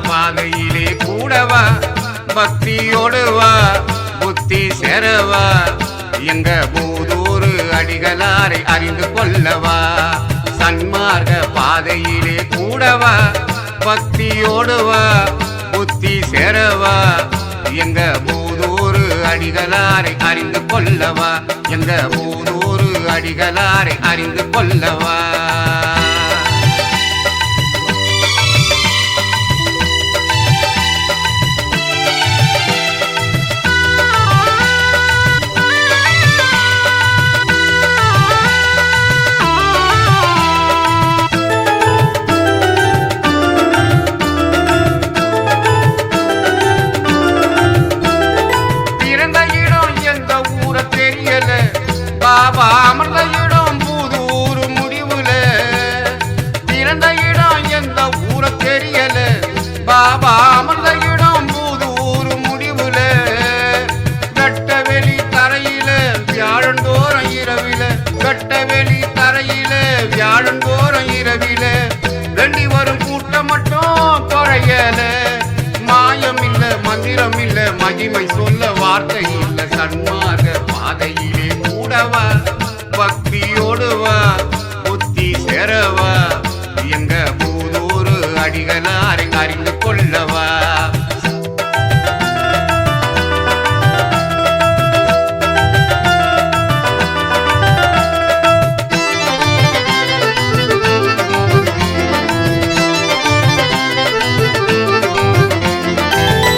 பாதையிலே கூடவா பக்தியோடுவா புத்தி சேரவா எங்க பூதூரு அடிகளாரை அறிந்து கொள்ளவா சன்மார்க்க பாதையிலே கூடவா பக்தியோடுவா புத்தி சேரவா எங்க பூதூரு அடிகளாரை அறிந்து கொள்ளவா எங்க பூதூரு அடிகளாரை அறிந்து கொள்ளவா பாபா அமர்ந்த இடம் புதூர் முடிவுல பிறந்த இடம் எந்த ஊர தெரியல பாபா அமர்ந்த இடம் புதூர் முடிவுல கட்டவெளி தரையில வியாழந்தோறும் இரவில கட்டவெளி தரையில வியாழந்தோறும் இரவில வெண்டி வரும் கூட்டம் மட்டும் குறையல மாயம் இல்ல மந்திரம் இல்ல மகிமை சொல்ல வார்த்தை இல்ல சன்மார்க்க பாதையிலே கூடவா பக்தியோடுவா புத்தி சேரவா எங்க பூதூரு அடிகளாரை அறிந்து கொள்ளவா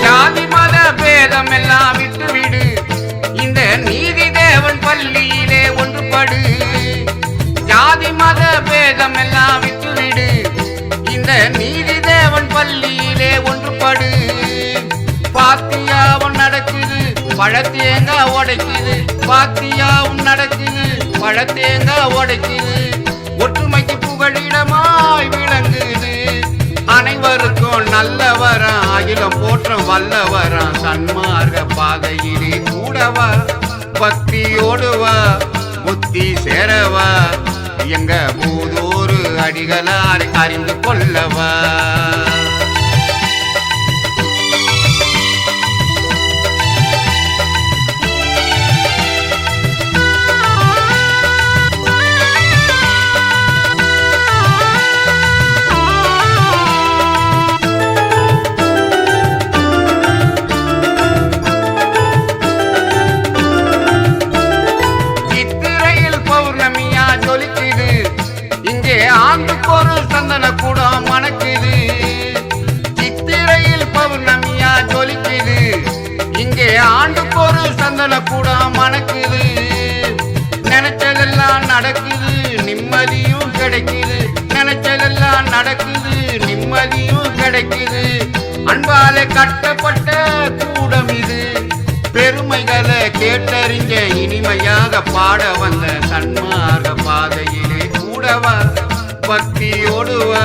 ஜாதி மத பேதம் எல்லாம் விட்டுவிடு இந்த நீதி தேவன் பள்ளியிலே ஒன்றுபடு ஜாதி மத பேதம் எல்லாம் விட்டுவிடு இந்த நீதி தேவன் பள்ளியிலே ஒன்றுபடு பாத்தியாவும் நடக்குது பழத்தேங்கா உடைக்குது பாத்தியாவும் நடக்குது பழத்தேங்கா உடைக்குது ஒற்றுமைக்கு புகழிடமாய் விளங்குது அனைவருக்கும் நல்லவரா அகிலம் போற்றம் வல்லவரா சன்மார்க்க பாதையிலே கூடவா பக்தியோடுவா புத்தி சேரவா எங்க பூதூரு அடிகளாரை அறிந்து கொள்ளவா ஆண்டுக்கொரு சந்தன கூடம் மணக்குது சித்திரையில் பௌர்ணமியா ஜொலிக்குது இங்கே ஆண்டுக்கொரு சந்தன கூடம் மணக்குது நினைச்சதெல்லாம் நடக்குது நிம்மதியும் கிடைக்குது நினைச்சதெல்லாம் நடக்குது நிம்மதியும் கிடைக்குது அன்பால கட்டப்பட்ட கூடம் இது பெருமைகளை கேட்டறிஞ்ச இனிமையாக பாட வந்த சன்மார்க்க பாதையிலே கூடவா பக்தியோடுவா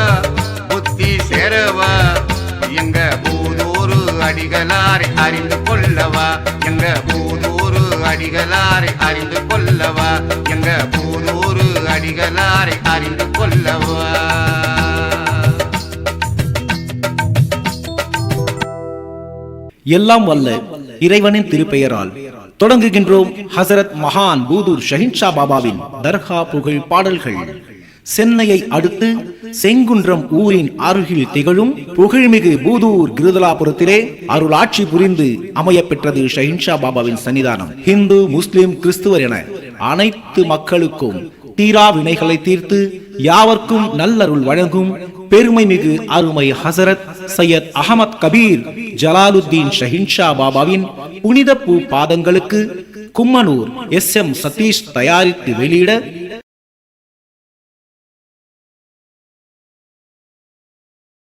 புத்தி சேரவா எங்க பூதூரு அடிகளாரை அறிந்து கொள்ளவா எங்க பூதூரு அடிகளாரை அறிந்து கொள்ளவா எங்க பூதூரு அடிகளாரை அறிந்து கொள்ளவா எல்லாம் வல்ல இறைவனின் திருப்பெயரால் தொடங்குகின்றோம் ஹசரத் மகான் பூதூர் ஷஹின்ஷா பாபாவின் தர்கா புகழ் பாடல்கள். சென்னையை அடுத்து செங்குன்றம் ஊரின் அருகில் திகழும் புகழ்மிகு பூதூர் கிருதலாபுரத்திலே அருளாட்சி புரிந்து அமையப்பெற்றது ஷஹின்ஷா பாபாவின் சன்னிதானம். ஹிந்து முஸ்லிம் கிறிஸ்துவர் என அனைத்து மக்களுக்கும் தீரா வினைகளை தீர்த்து யாவர்க்கும் நல்லருள் வழங்கும் பெருமை மிகு அருமை ஹசரத் சையத் அகமத் கபீர் ஜலாலுத்தீன் ஷஹின்ஷா பாபாவின் புனித பூ பாதங்களுக்கு கும்மனூர் SM சதீஷ் தயாரித்து வெளியிட